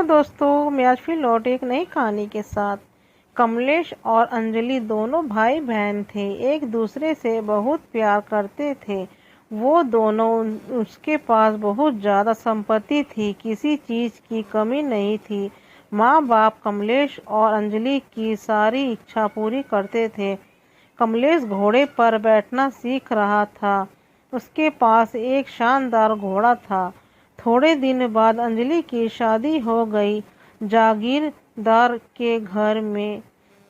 Hello दोस्तों, मैं आज फिर लौट एक नई कहानी के साथ। कमलेश और अंजलि दोनों भाई बहन थे, एक दूसरे से बहुत प्यार करते थे। वो दोनों उसके पास बहुत ज़्यादा संपत्ति थी, किसी चीज़ की कमी नहीं थी। माँ बाप कमलेश और अंजलि की सारी इच्छा पूरी करते थे। कमलेश घोड़े पर बैठना सीख रहा था। उसके पास एक शानदार घोड़ा था। थोड़े दिन बाद अंजलि की शादी हो गई जागीरदार के घर में।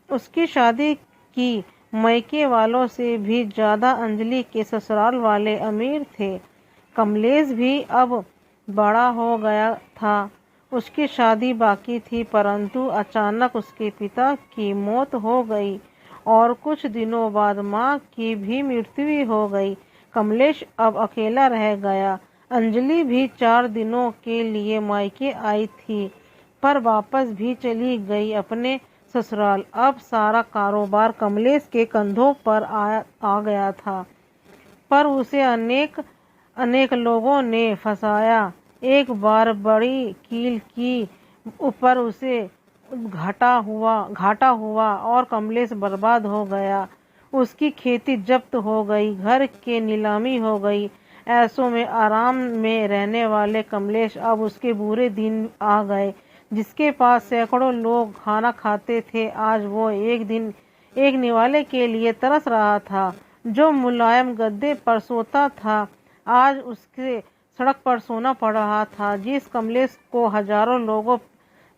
उसकी शादी की मायके वालों से भी ज़्यादा अंजलि के ससुराल वाले अमीर थे। कमलेश भी अब बड़ा हो गया था। उसकी शादी बाकी थी, परंतु अचानक उसके पिता की मौत हो गई और कुछ दिनों बाद माँ की भी मृत्यु हो गई। कमलेश अब अकेला रह गया। अंजलि भी 4 दिनों के लिए मायके आई थी, पर वापस भी चली गई अपने ससुराल। अब सारा कारोबार कमलेश के कंधों पर आ गया था, पर उसे अनेक अनेक लोगों ने फंसाया। एक बार बड़ी कील की ऊपर उसे घाटा हुआ और कमलेश बर्बाद हो गया। उसकी खेती जब्त हो गई, घर की नीलामी हो गई। ऐसों में आराम में रहने वाले कमलेश अब उसके बुरे दिन आ गए। जिसके पास सैकड़ों लोग खाना खाते थे, आज वो एक निवाले के लिए तरस रहा था। जो मुलायम गद्दे पर सोता था, आज उसके सड़क पर सोना पड़ रहा था। जिस कमलेश को हजारों लोगों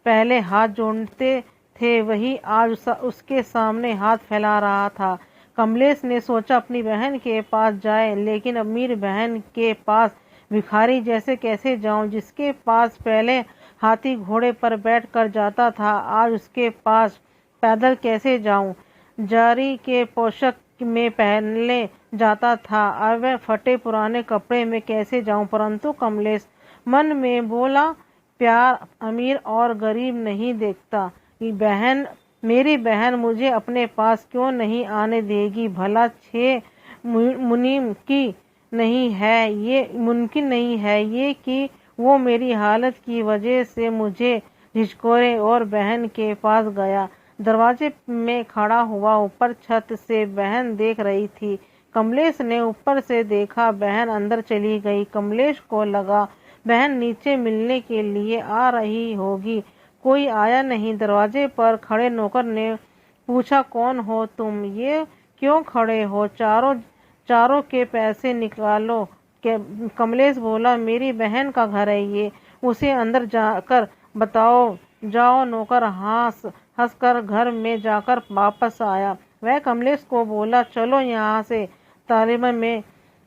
पहले हाथ जोड़ते थे, वही आज उसके सामने हाथ फैला रहा था। कमलेश ने सोचा अपनी बहन के पास जाए, लेकिन अमीर बहन के पास भिखारी जैसे कैसे जाऊं। जिसके पास पहले हाथी घोड़े पर बैठकर जाता था, आज उसके पास पैदल कैसे जाऊं। जारी के पोशाक में पहनले जाता था, अब वह फटे पुराने कपड़े में कैसे जाऊं। परंतु कमलेश मन में बोला, प्यार अमीर और गरीब नहीं देखता। मेरी बहन मुझे अपने पास क्यों नहीं आने देगी। भला 6 मुमकिन नहीं है ये कि वो मेरी हालत की वजह से मुझे झिझकोरे और बहन के पास गया। दरवाजे में खड़ा हुआ, ऊपर छत से बहन देख रही थी। कमलेश ने ऊपर से देखा, बहन अंदर चली गई। कमलेश को लगा बहन नीचे मिलने के लिए आ रही होगी। कोई आया नहीं। दरवाजे पर खड़े नौकर ने पूछा, कौन हो तुम, ये क्यों खड़े हो, चारों के पैसे निकालो। कमलेश बोला, मेरी बहन का घर है ये, उसे अंदर जाकर बताओ। जाओ। नौकर हंसकर घर में जाकर वापस आया। वह कमलेश को बोला, चलो यहाँ से, तालिब में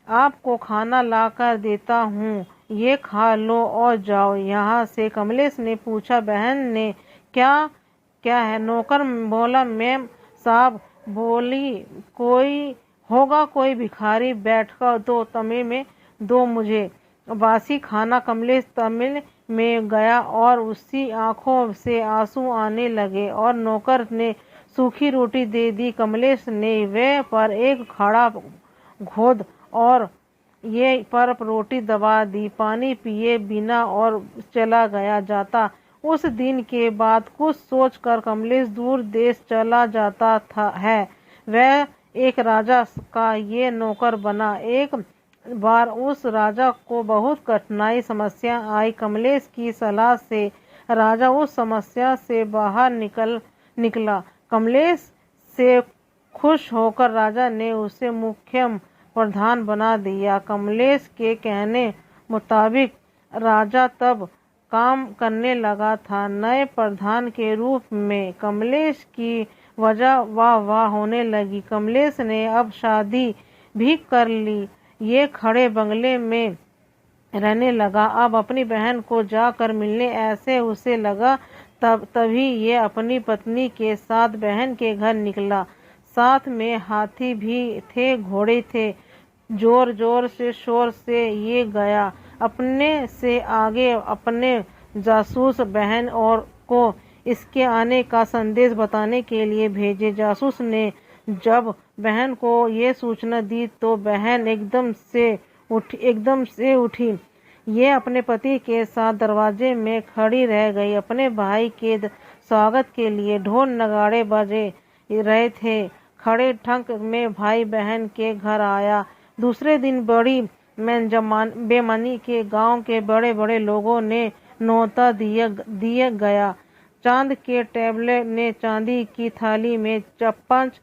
आपको खाना ला कर देता हूँ, ये खा लो और जाओ यहाँ से। कमलेश ने पूछा, बहन ने क्या क्या है। नौकर बोला, मैम साहब बोली, कोई भिखारी बैठकर दो, तमिल में दो मुझे बासी खाना। कमलेश तमिल में गया और उसकी आंखों से आंसू आने लगे और नौकर ने सूखी रोटी दे दी। कमलेश ने वे पर एक खड़ा घोद और ये पर रोटी दबा दी, पानी पिए बिना और चला गया जाता। उस दिन के बाद कुछ सोचकर कमलेश दूर देश चला जाता है। वह एक राजा का ये नौकर बना। एक बार उस राजा को बहुत कठिनाई समस्या आई। कमलेश की सलाह से राजा उस समस्या से बाहर निकला। कमलेश से खुश होकर राजा ने उसे मुख्य प्रधान बना दिया। कमलेश के कहने मुताबिक राजा तब काम करने लगा था। नए प्रधान के रूप में कमलेश की वाह वाह होने लगी। कमलेश ने अब शादी भी कर ली, ये खड़े बंगले में रहने लगा। अब अपनी बहन को जाकर मिलने ऐसे उसे लगा। तभी ये अपनी पत्नी के साथ बहन के घर निकला। साथ में हाथी भी थे, घोड़े थे। जोर जोर से शोर से ये गया। अपने से आगे अपने जासूस बहन और को इसके आने का संदेश बताने के लिए भेजे। जासूस ने जब बहन को ये सूचना दी तो बहन एकदम से उठी। ये अपने पति के साथ दरवाजे में खड़ी रह गई। अपने भाई के स्वागत के लिए ढोल नगाड़े बजे रहे थे। खड़े ठंक में भाई बहन के घर आया। दूसरे दिन बड़ी बेमनी के गांव के बड़े बड़े लोगों ने न्योता दिया गया। चांद के टेबले ने चांदी की थाली में चप्पच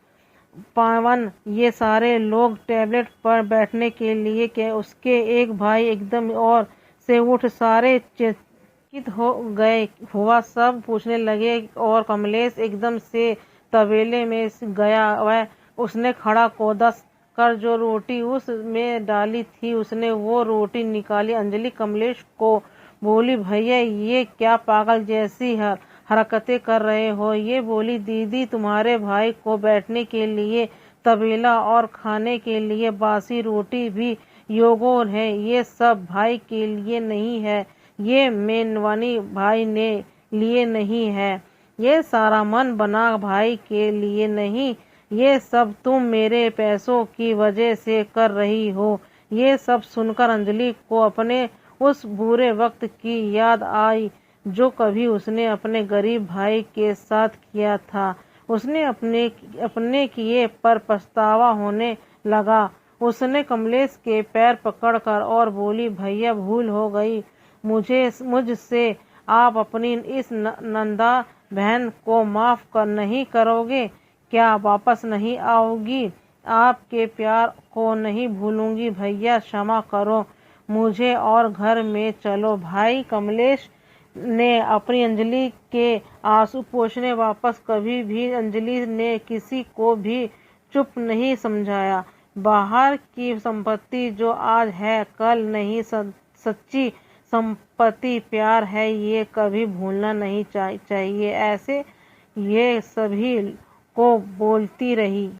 पावन ये सारे लोग टेबलेट पर बैठने के लिए के उसके एक भाई एकदम और से उठ सारे चकित हो गए हुआ सब पूछने लगे और कमलेश एकदम से तबेले में गया। वह उसने खड़ा कूदस कर जो रोटी उस में डाली थी उसने वो रोटी निकाली। अंजलि कमलेश को बोली, भैया ये क्या पागल जैसी हरकतें कर रहे हो। ये बोली, दीदी तुम्हारे भाई को बैठने के लिए तबेला और खाने के लिए बासी रोटी भी योगों है। ये सब भाई के लिए नहीं है, ये मेनवानी भाई ने लिए नहीं है। ये सारा मन बना भाई के लिए नहीं, ये सब तुम मेरे पैसों की वजह से कर रही हो। ये सब सुनकर अंजलि को अपने उस बुरे वक्त की याद आई जो कभी उसने अपने गरीब भाई के साथ किया था। उसने अपने किए पर पछतावा होने लगा। उसने कमलेश के पैर पकड़कर और बोली, भैया भूल हो गई मुझसे। आप अपनी इस नंदा बहन को माफ नहीं करोगे क्या? वापस नहीं आओगी? आपके प्यार को नहीं भूलूंगी भैया, क्षमा करो मुझे और घर में चलो। भाई कमलेश ने अपनी अंजलि के आंसू पोंछने वापस कभी भी अंजलि ने किसी को भी चुप नहीं समझाया। बाहर की संपत्ति जो आज है कल नहीं, सच्ची संपत्ति प्यार है, ये कभी भूलना नहीं चाहिए। ऐसे ये सभी को बोलती रही।